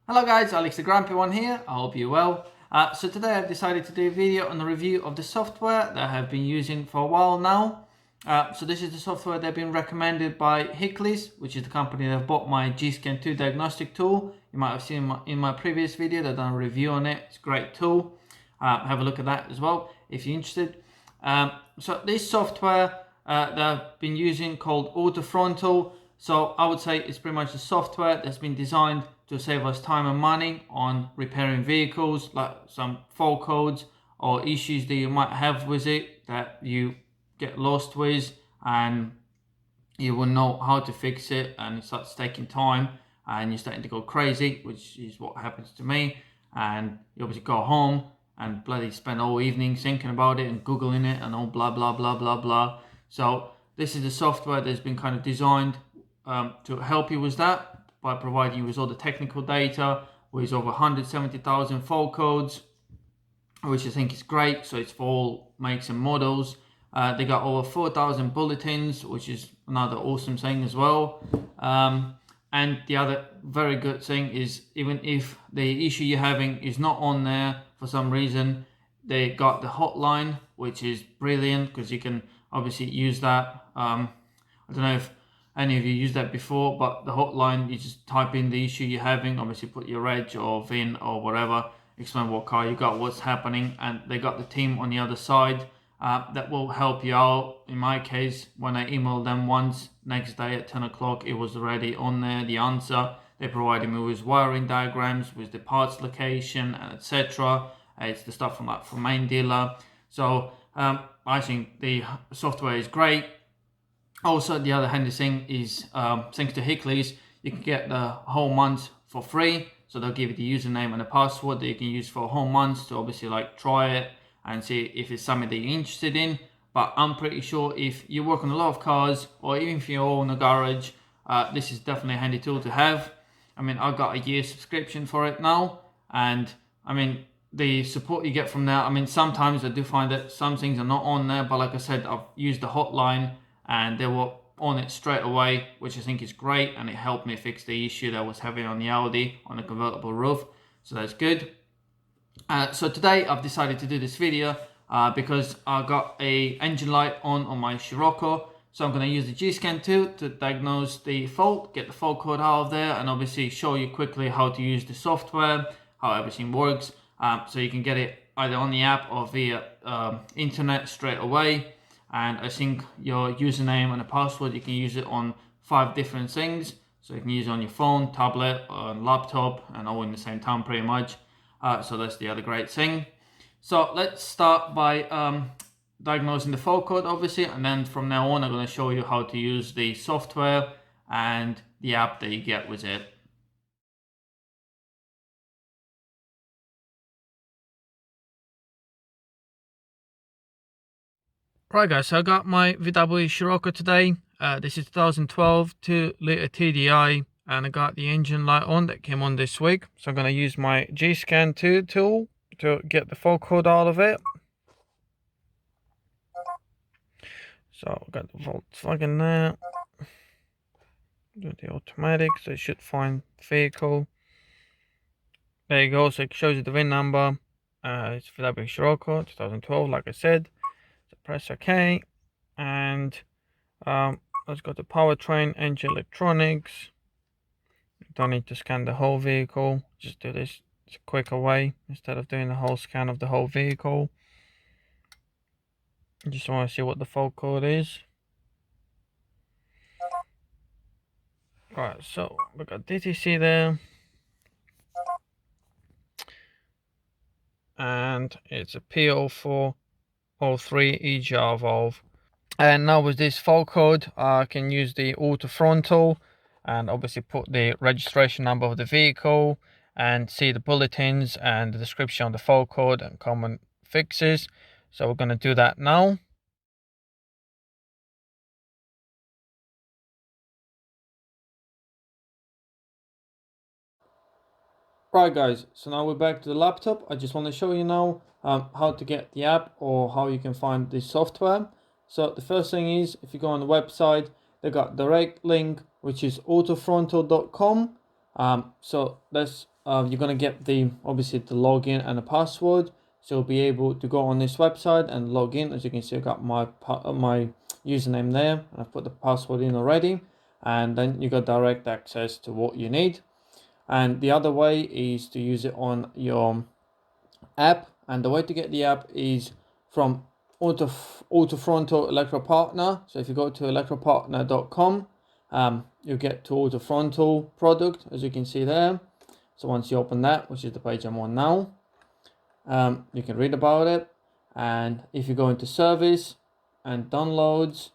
Hello guys, AlexTheGrumpyOne here. I hope you're well. So today I've decided to do a video on the review of the software that I have been using for a while now. So this is the software that's been recommended by Hickleys, which is the company that bought my G-Scan 2 diagnostic tool. You might have seen in my previous video that I've done a review on it. It's a great tool. Have a look at that as well if you're interested. So this software that I've been using called Auto Frontal. So I would say it's pretty much a software that's been designed to save us time and money on repairing vehicles, like some fault codes or issues that you might have with it that you get lost with and you will know how to fix it, and it starts taking time and you're starting to go crazy, which is what happens to me. And you obviously go home and bloody spend all evening thinking about it and googling it and all blah blah blah blah blah. So this is the software that's been kind of designed to help you with that by providing you with all the technical data with over 170,000 fault codes, which I think is great. So it's for all makes and models. They got over 4,000 bulletins, which is another awesome thing as well. And the other very good thing is, even if the issue you're having is not on there for some reason, they got the hotline, which is brilliant because you can obviously use that. I don't know if any of you used that before, but the hotline, you just type in the issue you're having, obviously put your reg or VIN or whatever, explain what car you got, what's happening, and they got the team on the other side that will help you out. In my case, when I emailed them once, next day at 10 o'clock, it was already on there, the answer. They provided me with wiring diagrams, with the parts location, etc. It's the stuff from main dealer. So I think the software is great. Also, the other handy thing is, thanks to Hickleys, you can get the whole month for free. So they'll give you the username and a password that you can use for a whole month to obviously like try it and see if it's something that you're interested in. But I'm pretty sure if you work on a lot of cars, or even if you own a garage, this is definitely a handy tool to have. I mean, I've got a year subscription for it now, and I mean, the support you get from there, I mean, sometimes I do find that some things are not on there, but like I said, I've used the hotline and they were on it straight away, which I think is great, and it helped me fix the issue that I was having on the Audi on the convertible roof, so that's good. So today I've decided to do this video because I got a engine light on my Scirocco, so I'm going to use the G-Scan 2 to diagnose the fault, get the fault code out of there, and obviously show you quickly how to use the software, how everything works, so you can get it either on the app or via internet straight away. And I think your username and a password, you can use it on 5 different things. So you can use it on your phone, tablet, or laptop, and all in the same time pretty much. So that's the other great thing. So let's start by diagnosing the fault code, obviously, and then from now on I'm going to show you how to use the software and the app that you get with it. Right guys, so I got my VW Scirocco today. This is 2012 2-litre TDI, and I got the engine light on that came on this week. So I'm going to use my G-Scan 2 tool to get the fault code out of it. So I've got the Volkswagen there. Do the automatic, so it should find vehicle. There you go, so it shows you the VIN number. It's VW Scirocco 2012, like I said. So press OK, and let's go to powertrain, engine electronics. You don't need to scan the whole vehicle, just do this. It's a quicker way instead of doing the whole scan of the whole vehicle. You just want to see what the fault code is. Right, so we got DTC there, and it's a P0403 EGR valve. And now with this fault code, I can use the Auto Frontal and obviously put the registration number of the vehicle and see the bulletins and the description of the fault code and common fixes. So we're going to do that now. Right guys, so now we're back to the laptop. I just want to show you now how to get the app or how you can find this software. So the first thing is, if you go on the website, they got direct link, which is autofrontal.com. So that's you're gonna get the obviously the login and the password. So you'll be able to go on this website and log in. As you can see, I got my username there, and I've put the password in already. And then you got direct access to what you need. And the other way is to use it on your app, and the way to get the app is from Auto Frontal Electro Partner. So if you go to electropartner.com, you get to Auto Frontal product, as you can see there. So once you open that, which is the page I'm on now, you can read about it. And if you go into service and downloads,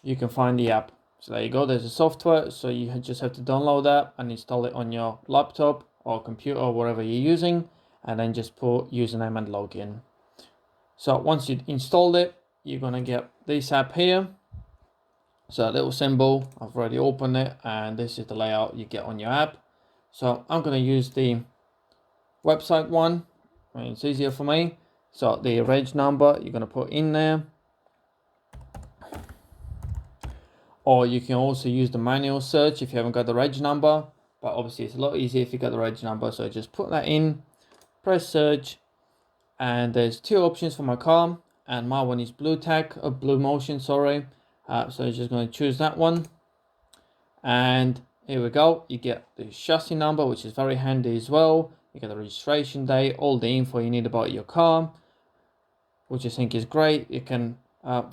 you can find the app. So there you go, there's a software. So you just have to download that and install it on your laptop or computer or whatever you're using, and then just put username and login. So once you installed it, you're gonna get this app here. So a little symbol, I've already opened it, and this is the layout you get on your app. So I'm gonna use the website one, it's easier for me. So the reg number you're gonna put in there, or you can also use the manual search if you haven't got the reg number, but obviously it's a lot easier if you got the reg number. So just put that in, press search, and there's two options for my car, and my one is blue motion, sorry. So you're just going to choose that one, and here we go. You get the chassis number, which is very handy as well. You get the registration date, all the info you need about your car, which I think is great. You can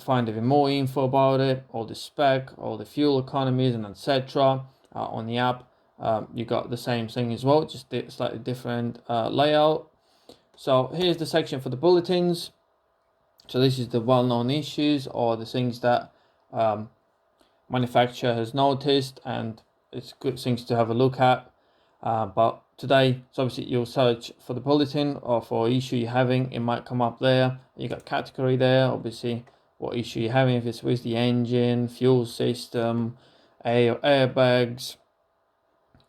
find even more info about it, all the spec, all the fuel economies, and etc. On the app. You got the same thing as well, just slightly different layout. So here's the section for the bulletins. So this is the well-known issues or the things that manufacturer has noticed, and it's good things to have a look at. But today, so obviously you'll search for the bulletin or for issue you're having, it might come up there. You got category there, obviously what issue you're having, if it's with the engine, fuel system, airbags,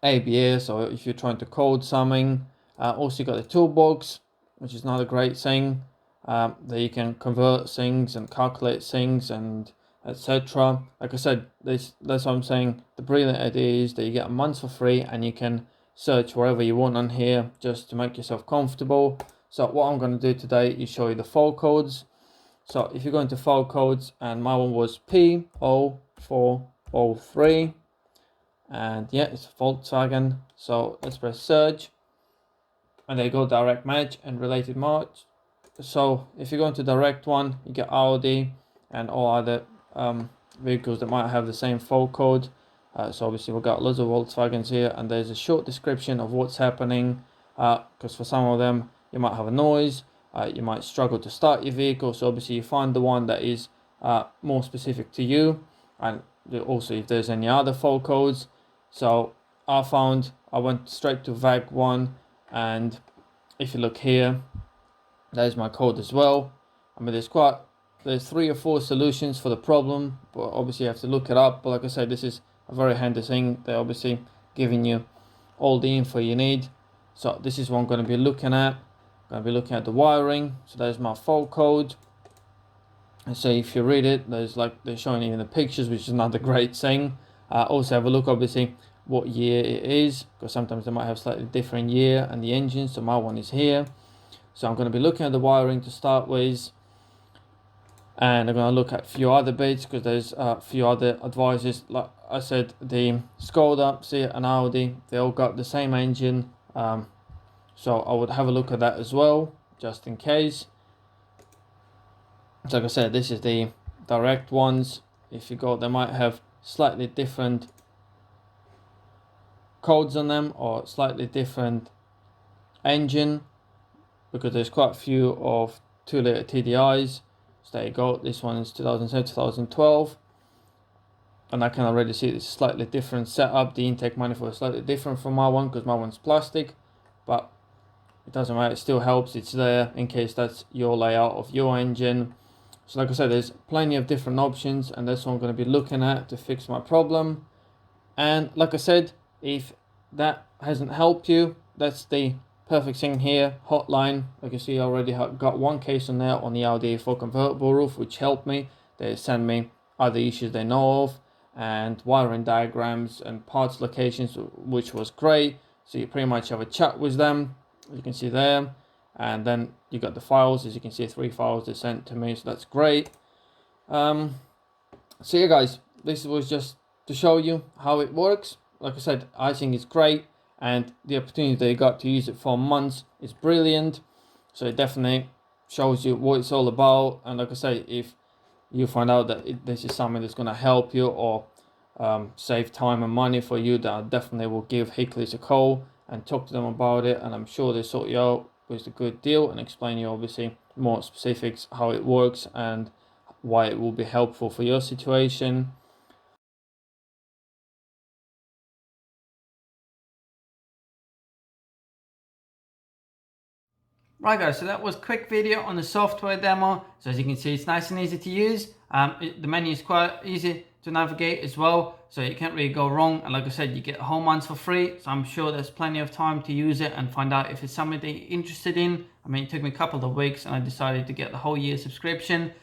ABS, or if you're trying to code something. Also you got the toolbox, which is another great thing, that you can convert things and calculate things and etc. Like I said, that's what I'm saying. The brilliant idea is that you get a month for free, and you can search wherever you want on here just to make yourself comfortable. So what I'm going to do today is show you the fault codes. So if you go into fault codes, and my one was P0403, and yeah, it's Volkswagen. So let's press search, and they go direct match and related match. So if you go into direct one, you get Audi and all other vehicles that might have the same fault code. So obviously we've got loads of Volkswagens here, and there's a short description of what's happening, because for some of them you might have a noise, you might struggle to start your vehicle. So obviously you find the one that is more specific to you, and also if there's any other fault codes. So I went straight to VAG1, and if you look here, there's my code as well. I mean, there's 3 or 4 solutions for the problem, but obviously you have to look it up. But like I said, this is a very handy thing. They're obviously giving you all the info you need. So this is what I'm going to be looking at. I'm going to be looking at the wiring. So there's my fault code. And so if you read it, they're showing even the pictures, which is another great thing. Also have a look, obviously, what year it is, because sometimes they might have slightly different year and the engine. So my one is here. So I'm going to be looking at the wiring to start with, and I'm going to look at a few other bits, because there's a few other advices. Like I said, the Skoda, Seat and Audi, they all got the same engine, so I would have a look at that as well, just in case. So like I said, this is the direct ones. If you go, they might have slightly different codes on them, or slightly different engine, because there's quite a few of 2-litre TDIs. So there you go, this one is 2007, 2012. And I can already see it's a slightly different setup. The intake manifold is slightly different from my one, because my one's plastic. But it doesn't matter, it still helps. It's there in case that's your layout of your engine. So like I said, there's plenty of different options, and that's what I'm going to be looking at to fix my problem. And like I said, if that hasn't helped you, that's the perfect thing here, hotline. Like you see, I already got one case on there on the Audi A4 convertible roof, which helped me. They send me other issues they know of, and wiring diagrams and parts locations, which was great. So you pretty much have a chat with them, as you can see there, and then you got the files, as you can see 3 files they sent to me, so that's great. So yeah guys, this was just to show you how it works. Like I said, I think it's great, and the opportunity that you got to use it for months is brilliant. So it definitely shows you what it's all about. And like I say, if you find out that this is something that's going to help you or save time and money for you, then I definitely will give Hickleys a call and talk to them about it, and I'm sure they sort you out with a good deal and explain you obviously more specifics how it works and why it will be helpful for your situation. Right guys, so that was a quick video on the software demo. So as you can see, it's nice and easy to use. The menu is quite easy to navigate as well, so you can't really go wrong. And like I said, you get a whole month for free, so I'm sure there's plenty of time to use it and find out if it's something that you're interested in. I mean, it took me a couple of weeks and I decided to get the whole year subscription.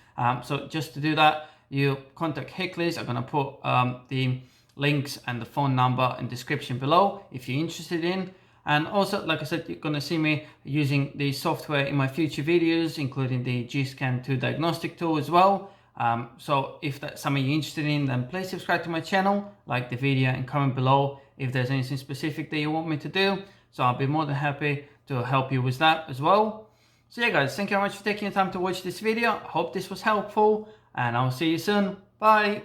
So just to do that, you contact Hickleys. I'm going to put the links and the phone number in the description below if you're interested in. And also, like I said, you're going to see me using the software in my future videos, including the G-Scan 2 diagnostic tool as well. So if that's something you're interested in, then please subscribe to my channel, like the video, and comment below if there's anything specific that you want me to do. So I'll be more than happy to help you with that as well. So yeah guys, thank you very much for taking the time to watch this video. I hope this was helpful, and I'll see you soon. Bye!